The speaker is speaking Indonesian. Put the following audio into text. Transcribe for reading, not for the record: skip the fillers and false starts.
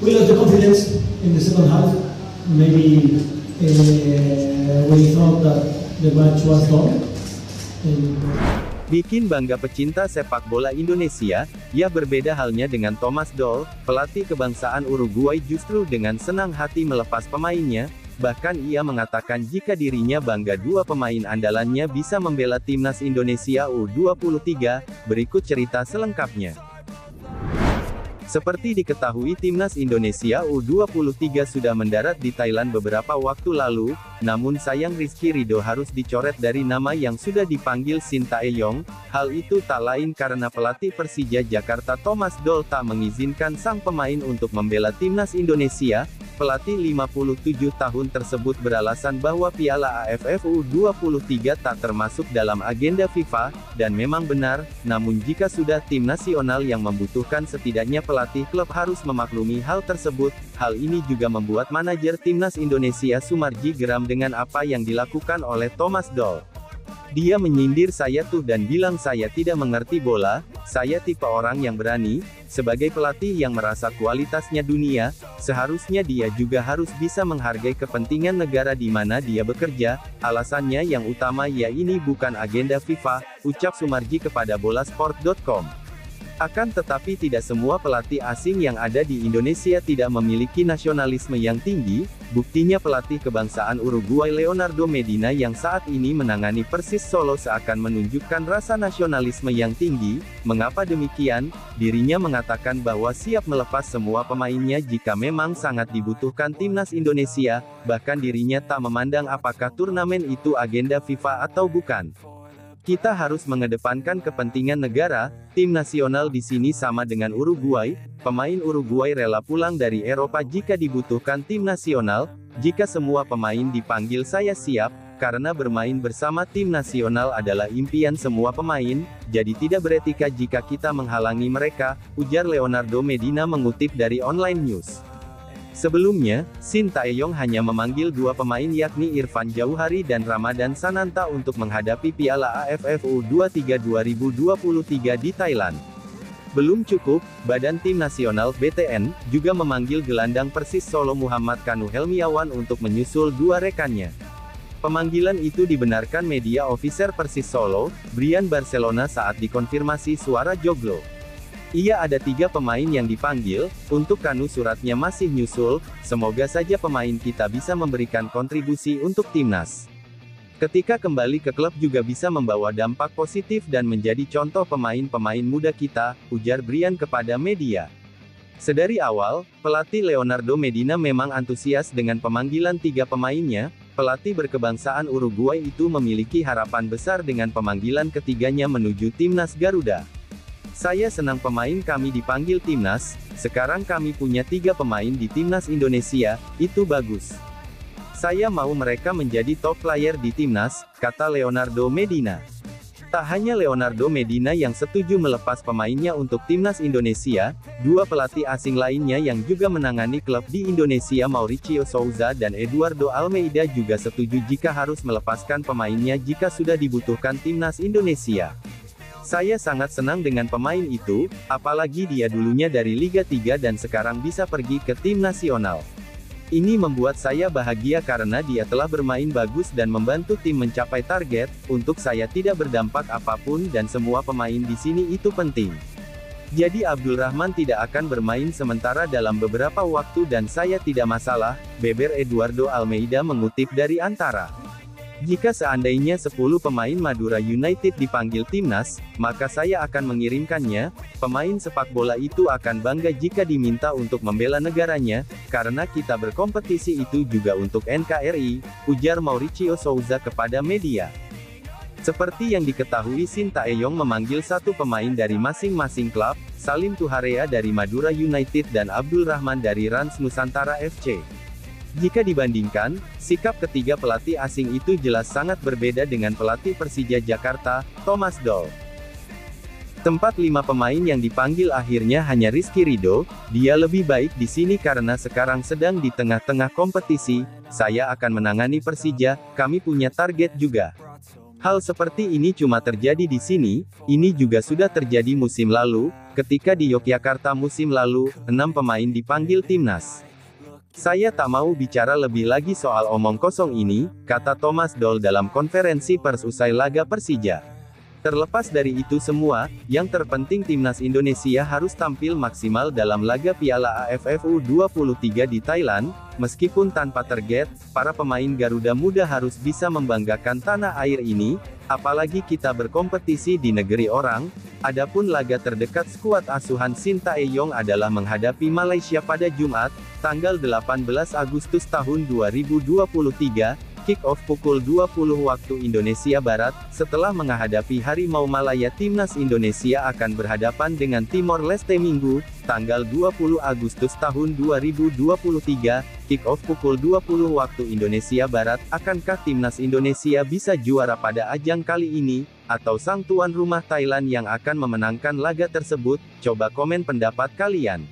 we lost the confidence in the second half. Maybe we thought that the match was done. Bikin bangga pecinta sepak bola Indonesia, ya berbeda halnya dengan Thomas Doll, pelatih kebangsaan Uruguay justru dengan senang hati melepas pemainnya, bahkan ia mengatakan jika dirinya bangga dua pemain andalannya bisa membela timnas Indonesia U23, berikut cerita selengkapnya. Seperti diketahui timnas Indonesia U23 sudah mendarat di Thailand beberapa waktu lalu, namun sayang Rizky Ridho harus dicoret dari nama yang sudah dipanggil Shin Tae-yong, hal itu tak lain karena pelatih Persija Jakarta Thomas Doll tak mengizinkan sang pemain untuk membela timnas Indonesia. Pelatih 57 tahun tersebut beralasan bahwa Piala AFF U23 tak termasuk dalam agenda FIFA, dan memang benar, namun jika sudah tim nasional yang membutuhkan setidaknya pelatih klub harus memaklumi hal tersebut. Hal ini juga membuat manajer timnas Indonesia Sumarji geram dengan apa yang dilakukan oleh Thomas Doll. Dia menyindir saya tuh dan bilang saya tidak mengerti bola, saya tipe orang yang berani, sebagai pelatih yang merasa kualitasnya dunia, seharusnya dia juga harus bisa menghargai kepentingan negara di mana dia bekerja, alasannya yang utama ya ini bukan agenda FIFA, ucap Sumarji kepada bolasport.com. Akan tetapi tidak semua pelatih asing yang ada di Indonesia tidak memiliki nasionalisme yang tinggi, buktinya pelatih kebangsaan Uruguay Leonardo Medina yang saat ini menangani Persis Solo seakan menunjukkan rasa nasionalisme yang tinggi. Mengapa demikian? Dirinya mengatakan bahwa siap melepas semua pemainnya jika memang sangat dibutuhkan timnas Indonesia, bahkan dirinya tak memandang apakah turnamen itu agenda FIFA atau bukan. Kita harus mengedepankan kepentingan negara, tim nasional di sini sama dengan Uruguay, pemain Uruguay rela pulang dari Eropa jika dibutuhkan tim nasional, jika semua pemain dipanggil saya siap, karena bermain bersama tim nasional adalah impian semua pemain, jadi tidak beretika jika kita menghalangi mereka, ujar Leonardo Medina mengutip dari online news. Sebelumnya, Shin Tae-yong hanya memanggil dua pemain yakni Irfan Jauhari dan Ramadan Sananta untuk menghadapi Piala AFF U23 2023 di Thailand. Belum cukup, Badan Tim Nasional (BTN) juga memanggil gelandang Persis Solo Muhammad Kanu Helmiawan untuk menyusul dua rekannya. Pemanggilan itu dibenarkan media ofiser Persis Solo, Brian Barcelona saat dikonfirmasi Suara Joglo. Ia ada 3 pemain yang dipanggil, untuk Kanu suratnya masih nyusul, semoga saja pemain kita bisa memberikan kontribusi untuk timnas. Ketika kembali ke klub juga bisa membawa dampak positif dan menjadi contoh pemain-pemain muda kita, ujar Brian kepada media. Sedari awal, pelatih Leonardo Medina memang antusias dengan pemanggilan 3 pemainnya, pelatih berkebangsaan Uruguay itu memiliki harapan besar dengan pemanggilan ketiganya menuju timnas Garuda. Saya senang pemain kami dipanggil timnas, sekarang kami punya 3 pemain di timnas Indonesia, itu bagus. Saya mau mereka menjadi top player di timnas, kata Leonardo Medina. Tak hanya Leonardo Medina yang setuju melepas pemainnya untuk timnas Indonesia, 2 pelatih asing lainnya yang juga menangani klub di Indonesia Mauricio Souza dan Eduardo Almeida juga setuju jika harus melepaskan pemainnya jika sudah dibutuhkan timnas Indonesia. Saya sangat senang dengan pemain itu, apalagi dia dulunya dari Liga 3 dan sekarang bisa pergi ke tim nasional. Ini membuat saya bahagia karena dia telah bermain bagus dan membantu tim mencapai target, untuk saya tidak berdampak apapun dan semua pemain di sini itu penting. Jadi Abdul Rahman tidak akan bermain sementara dalam beberapa waktu dan saya tidak masalah, beber Eduardo Almeida mengutip dari Antara. Jika seandainya 10 pemain Madura United dipanggil timnas, maka saya akan mengirimkannya. Pemain sepak bola itu akan bangga jika diminta untuk membela negaranya, karena kita berkompetisi itu juga untuk NKRI, ujar Mauricio Souza kepada media. Seperti yang diketahui Shin Tae-yong memanggil 1 pemain dari masing-masing klub, Salim Tuharea dari Madura United dan Abdul Rahman dari Rans Nusantara FC. Jika dibandingkan, sikap ketiga pelatih asing itu jelas sangat berbeda dengan pelatih Persija Jakarta, Thomas Doll. Tempat 5 pemain yang dipanggil akhirnya hanya Rizky Ridho, dia lebih baik di sini karena sekarang sedang di tengah-tengah kompetisi, saya akan menangani Persija, kami punya target juga. Hal seperti ini cuma terjadi di sini, ini juga sudah terjadi musim lalu, Ketika di Yogyakarta musim lalu, 6 pemain dipanggil timnas. Saya tak mau bicara lebih lagi soal omong kosong ini, kata Thomas Doll dalam konferensi pers usai laga Persija. Terlepas dari itu semua, yang terpenting timnas Indonesia harus tampil maksimal dalam laga Piala AFF U23 di Thailand, meskipun tanpa target, para pemain Garuda Muda harus bisa membanggakan tanah air ini, apalagi kita berkompetisi di negeri orang. Adapun laga terdekat skuad asuhan Sintayong adalah menghadapi Malaysia pada Jumat, tanggal 18 Agustus tahun 2023, kick-off pukul 20 waktu Indonesia Barat. Setelah menghadapi Harimau Malaya, timnas Indonesia akan berhadapan dengan Timor Leste Minggu, tanggal 20 Agustus tahun 2023, kick-off pukul 20 waktu Indonesia Barat. Akankah timnas Indonesia bisa juara pada ajang kali ini, atau sang tuan rumah Thailand yang akan memenangkan laga tersebut? Coba komen pendapat kalian.